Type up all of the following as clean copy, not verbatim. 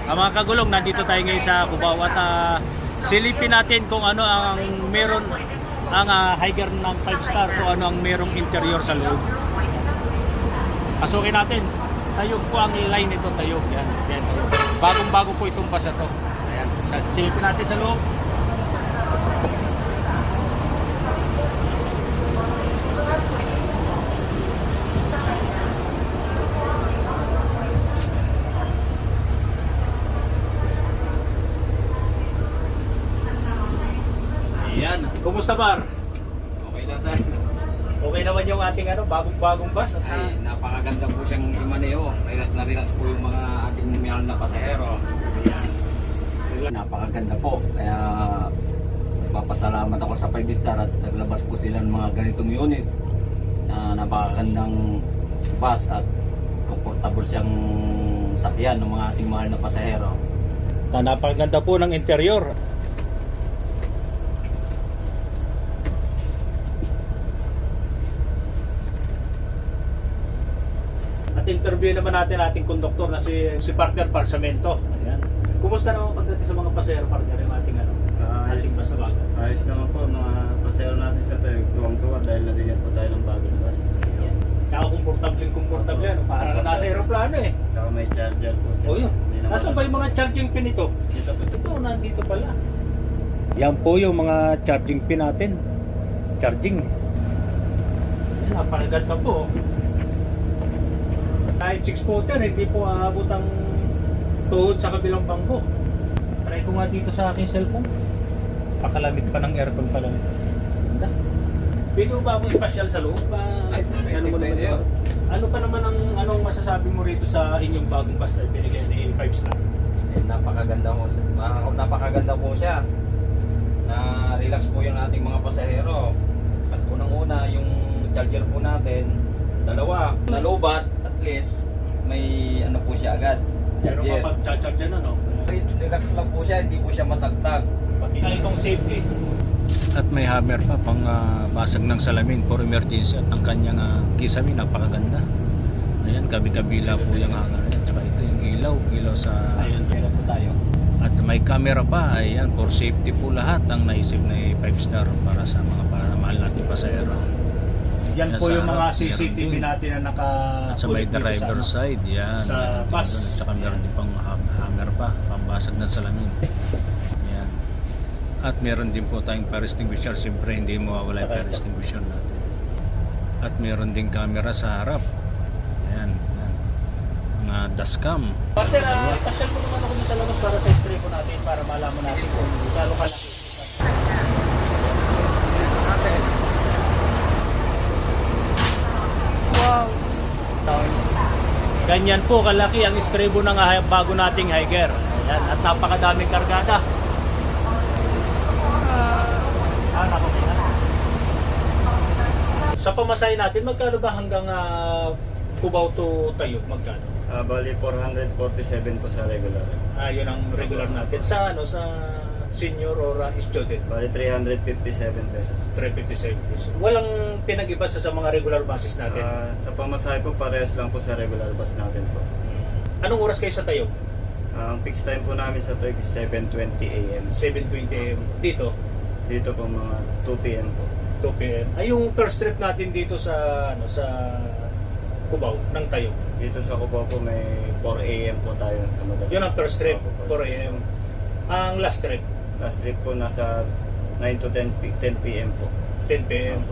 Mga kagulong, nandito tayo ngayon sa Cubao at silipin natin kung ano ang meron ang Higer ng 5 star, kung ano ang merong interior sa loob. Pasukin natin. Tayog po ang line nito, tayog. Yan, yan. Bagong-bago po itong basa to. Ayan. Silipin natin sa loob. Ayan. Kumusta, Bar? Okay lang, sir. Okay naman yung ating bagong-bagong bus. Ay, napakaganda po siyang imaneho. Relax na relax po yung mga ating mahal na pasahero. Ayan. Napakaganda po. Kaya nagpapasalamat ako sa 5 star at naglabas po sila ng mga ganitong unit. Napakagandang bus at comfortable siyang sakyan ng mga ating mahal na pasahero. Napakaganda po ng interior. At interview naman natin ating konduktor na si partner Parsamento. Ayan. Kumusta naman pagdating sa mga pasahero, partner, yung ating ating bus na bago? Ayos naman po mga pasahero natin sa Tayo. Tuwang-tuwa dahil nabigyan po tayo ng bagong bus. Ayan. Tsaka komportable, parang nasa aeroplano eh. Tsaka may charger po siya. O yun. Hindi naman Nasaan ba yung mga charging pin ito? Dito po siya. Ito, nandito pala. Yan po yung mga charging pin natin. Charging. Yan, napakaganda po. Kahit 6 footer, hindi po aabot ang tuhod sa kabilang bangko. Try ko nga dito sa aking cellphone. Pakalamit pa ng aircon pala. Ganda. Pwede ba ako ipasyal sa loob? Ano mo naman yun? Ano pa naman anong masasabi mo rito sa inyong bagong bus na ibinigay ni 5 star? Napakaganda po. Napakaganda po siya. Na relax po yung ating mga pasahero. At unang-una yung charger po natin, dalawa, nalobat, at least may ano po siya agad. Pero Charger. kapag charge na, no? Relax lang po siya, hindi po siya matagtag. Pati na itong safety. At may hammer pa pang basag ng salamin for emergency at ang kanyang kisame napakaganda. Ayan, kabi-kabila po yung hanger niya. Tsaka ito yung ilaw sa... Ayun, meron po tayo. At may camera pa, ayan, for safety po lahat ang naisip na 5 star para sa mga mahal natin pasahero. Yan Ayan, po sa yung mga harap, CCTV meron din. natin na naka... Ah, ulit At sa may dito driver sa, side, yan. sa meron din bus. doon. At saka meron din pang hammer pa, pambasag ng salamin. Yan. At meron din po tayong fire extinguisher. Siyempre hindi mawawala yung fire extinguisher natin. At meron din camera sa harap. Yan. Yan. Mga dashcam. Partner, pasyal mo naman ako sa labas para sa history ko natin para malaman natin kung gano'ng kalaki. Wow. Ganyan po kalaki ang istrebo ng bago nating Higer. Ayan, at napakadaming kargada. Sa pamasahe natin, magkano ba hanggang Cubao to Tayog? Magkano? Bali 447 po sa regular. Yun ang regular natin. Sa sa senior or student? Bali 357 pesos. 357 pesos. Walang pinag-iba sa mga regular buses natin. Sa pamasahe po parehas lang po sa regular bus natin po. Anong oras kayo sa Tayog? Ang fixed time po namin sa Tayo is 7:20 AM. 7:20 AM. Dito? Dito po mga 2 PM po. 2 PM. Yung first trip natin dito sa sa Cubao ng Tayog. Dito sa Cubao po may 4 AM po tayo sa madaling. Yun ang first trip, Opo, 4 AM. Ang last trip, Last trip po nasa 9 to 10 PM po. 10 PM.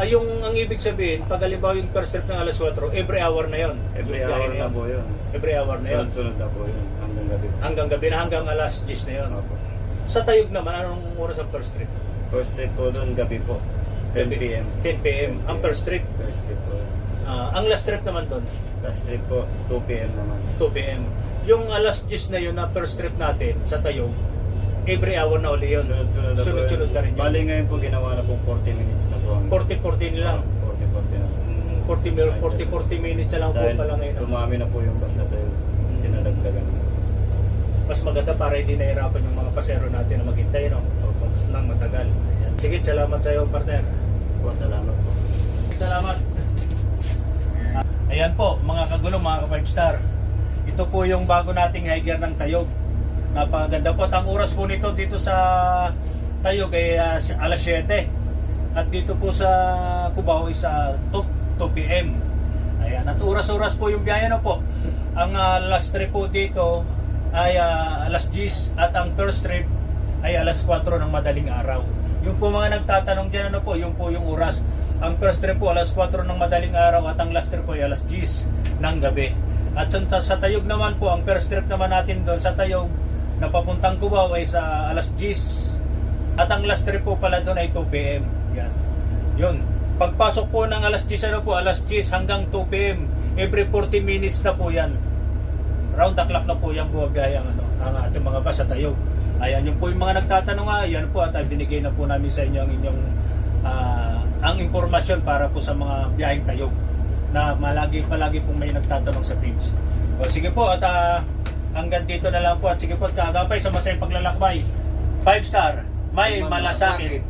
Yung ang ibig sabihin, pag halimbawa yung first trip ng alas 4, every hour na yun. Every Yung hour biyahe na po yun. Every hour na yun. Sunod-sunod na po yun hanggang gabi. Hanggang gabi na, hanggang alas 10 na yun. Opo. Sa Tayog naman, anong oras ang first trip? First trip po doon gabi po. 10 PM. 10 PM. Ang first trip. First trip po. Ang last trip naman doon, Last trip po 2 PM naman. 2 PM. Yung alas 10 na yun na first trip natin sa Tayog, every hour na uli yun. Sunod-sunod na po. Sunod-sunod na rin yun. Bali ngayon po ginawa na po 40 minutes na po. 40-40 nilang. 40 na. 40 minutes na lang po Dahil pala ngayon. dumami na po yung bus na tayo. Sinadagdagan. Mas maganda para hindi nahirapan yung mga pasero natin na maghintay, no? Nang matagal. Ayan. Sige, salamat sa iyo, partner. Po, salamat po. Salamat. Ayan po, mga kagulong, mga ka-5 star. Ito po yung bago nating Higer ng Tayog. Napakaganda po. At ang oras po nito dito sa Tayog ay alas 7. At dito po sa Cubao is 2 p.m. Ayan. At oras-oras po yung biyahe na po. Ang last trip po dito ay alas 10 at ang first trip ay alas 4 ng madaling araw. Yung po mga nagtatanong dyan ano po, yung po yung oras. Ang first trip po alas 4 ng madaling araw at ang last trip po ay alas 10 ng gabi. At sa Tayog naman po, ang first trip naman natin doon sa Tayog na papuntang Cubao ay sa alas 10. At ang last trip po pala doon ay 2 p.m. Yan. Yun. Pagpasok po ng alas 10 ano po, alas 10 hanggang 2 p.m. Every 40 minutes na po yan. Round the clock na po yan buwagay ang ating mga bus sa Tayog. Ayan, yung po yung mga nagtatanong yan po at binigay na po namin sa inyo ang inyong ang impormasyon para po sa mga biyaheng Tayog na palagi pong may nagtatanong sa page. O sige po at hanggang dito na lang po at sige po kagapay sa masayang paglalakbay. 5 star, may malasakit.